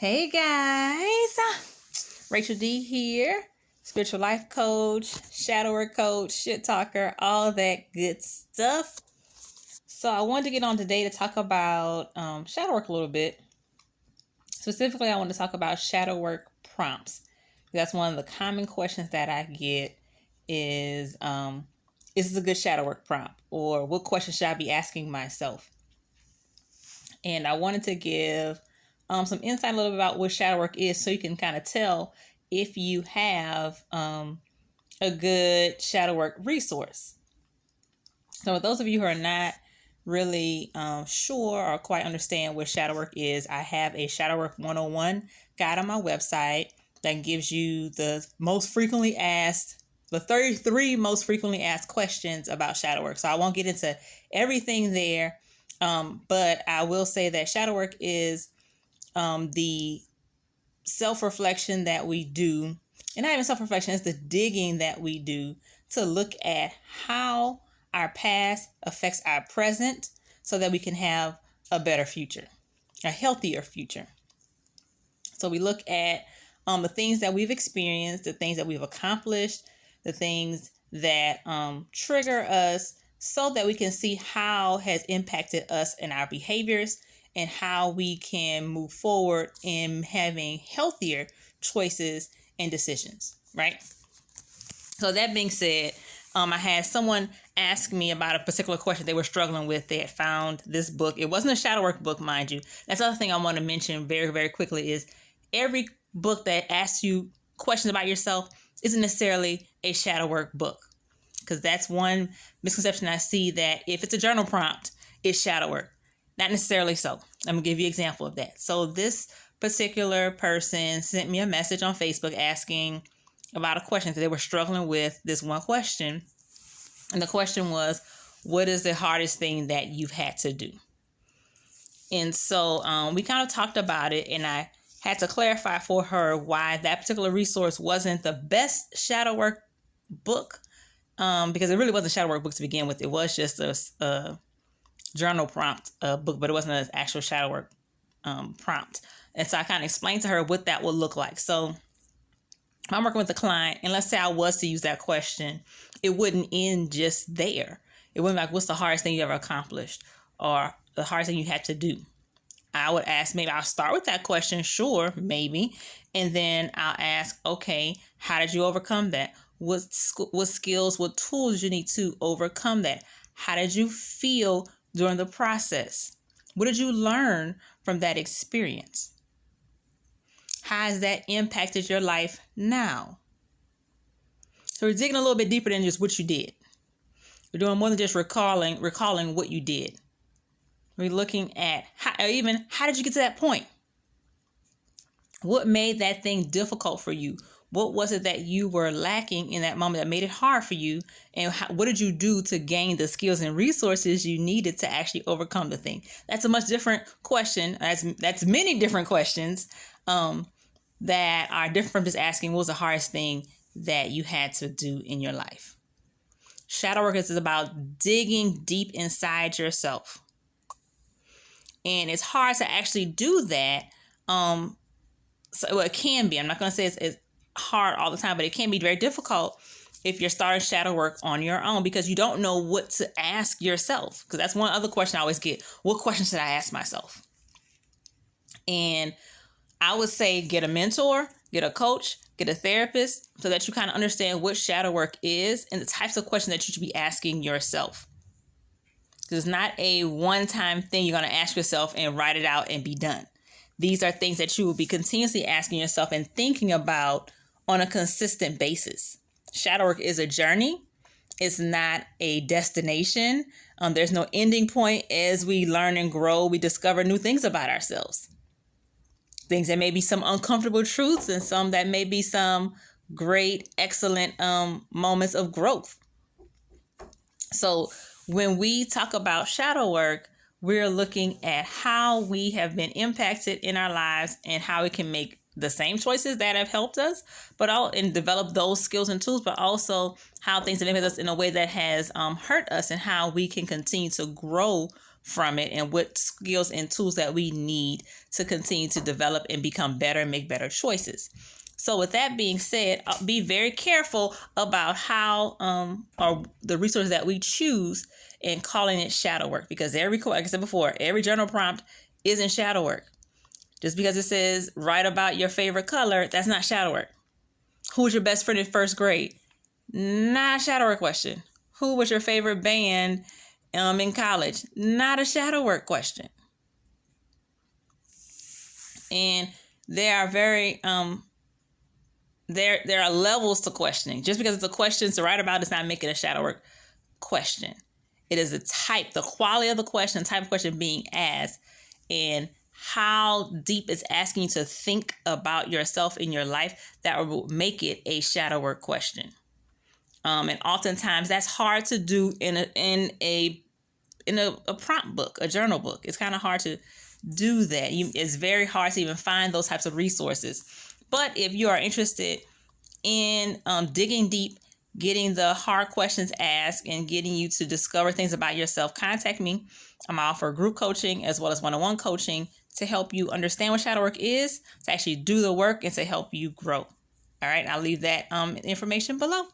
Hey guys, Rachel D here, spiritual life coach, shadow work coach, shit talker, all that good stuff. So I wanted to get on today to talk about shadow work a little bit. Specifically, I want to talk about shadow work prompts. That's one of the common questions that I get is this a good shadow work prompt? Or what question should I be asking myself? And I wanted to give some insight a little bit about what shadow work is so you can kind of tell if you have a good shadow work resource. So for those of you who are not really sure or quite understand what shadow work is, I have a shadow work 101 guide on my website that gives you the 33 most frequently asked questions about shadow work. So I won't get into everything there. But I will say that shadow work is the self-reflection that we do, and not even self-reflection, it's the digging that we do to look at how our past affects our present so that we can have a better future, a healthier future. So we look at the things that we've experienced, the things that we've accomplished, the things that trigger us, so that we can see how has impacted us in our behaviors and how we can move forward in having healthier choices and decisions, right? So that being said, I had someone ask me about a particular question they were struggling with. They had found this book. It wasn't a shadow work book, mind you. That's the other thing I want to mention very, very quickly is every book that asks you questions about yourself isn't necessarily a shadow work book. Because that's one misconception I see, that if it's a journal prompt, it's shadow work. Not necessarily so. I'm going to give you an example of that. So this particular person sent me a message on Facebook asking about a question that they were struggling with, this one question. And the question was, what is the hardest thing that you've had to do? And so we kind of talked about it, and I had to clarify for her why that particular resource wasn't the best shadow work book. Because it really wasn't a shadow work book to begin with. It was just a journal prompt book, but it wasn't an actual shadow work prompt. And so I kind of explained to her what that would look like. So I'm working with a client, and let's say I was to use that question, it wouldn't end just there. It wouldn't be like, what's the hardest thing you ever accomplished, or the hardest thing you had to do? I would ask, maybe I'll start with that question, sure, maybe. And then I'll ask, okay, how did you overcome that? What skills, what tools you need to overcome that? How did you feel during the process? What did you learn from that experience? How has that impacted your life now? So we're digging a little bit deeper than just what you did. We're doing more than just recalling what you did. We're looking at how did you get to that point? What made that thing difficult for you? What was it that you were lacking in that moment that made it hard for you? And what did you do to gain the skills and resources you needed to actually overcome the thing? That's a much different question. That's many different questions that are different from just asking what was the hardest thing that you had to do in your life. Shadow work is about digging deep inside yourself. And it's hard to actually do that. So it can be. I'm not going to say it's hard all the time, but it can be very difficult if you're starting shadow work on your own, because you don't know what to ask yourself. Because that's one other question I always get. What question should I ask myself? And I would say get a mentor, get a coach, get a therapist, so that you kind of understand what shadow work is and the types of questions that you should be asking yourself. Because it's not a one-time thing you're going to ask yourself and write it out and be done. These are things that you will be continuously asking yourself and thinking about on a consistent basis. Shadow work is a journey. It's not a destination. There's no ending point. As we learn and grow, we discover new things about ourselves. Things that may be some uncomfortable truths, and some that may be some great, excellent moments of growth. So when we talk about shadow work, we're looking at how we have been impacted in our lives and how we can make the same choices that have helped us, and develop those skills and tools, but also how things have impacted us in a way that has hurt us, and how we can continue to grow from it and what skills and tools that we need to continue to develop and become better and make better choices. So with that being said, be very careful about how or the resources that we choose in calling it shadow work, because like I said before, every journal prompt isn't shadow work. Just because it says write about your favorite color, that's not shadow work. Who was your best friend in first grade? Not a shadow work question. Who was your favorite band in college? Not a shadow work question. And there are very there are levels to questioning. Just because it's a question to write about does not make it a shadow work question. It is the quality of the question, the type of question being asked, and how deep it's asking you to think about yourself in your life that will make it a shadow work question. And oftentimes that's hard to do in a prompt book, a journal book. It's kind of hard to do that. It's very hard to even find those types of resources. But if you are interested in digging deep, getting the hard questions asked, and getting you to discover things about yourself, contact me. I offer group coaching as well as one-on-one coaching to help you understand what shadow work is, to actually do the work, and to help you grow. All right, I'll leave that information below.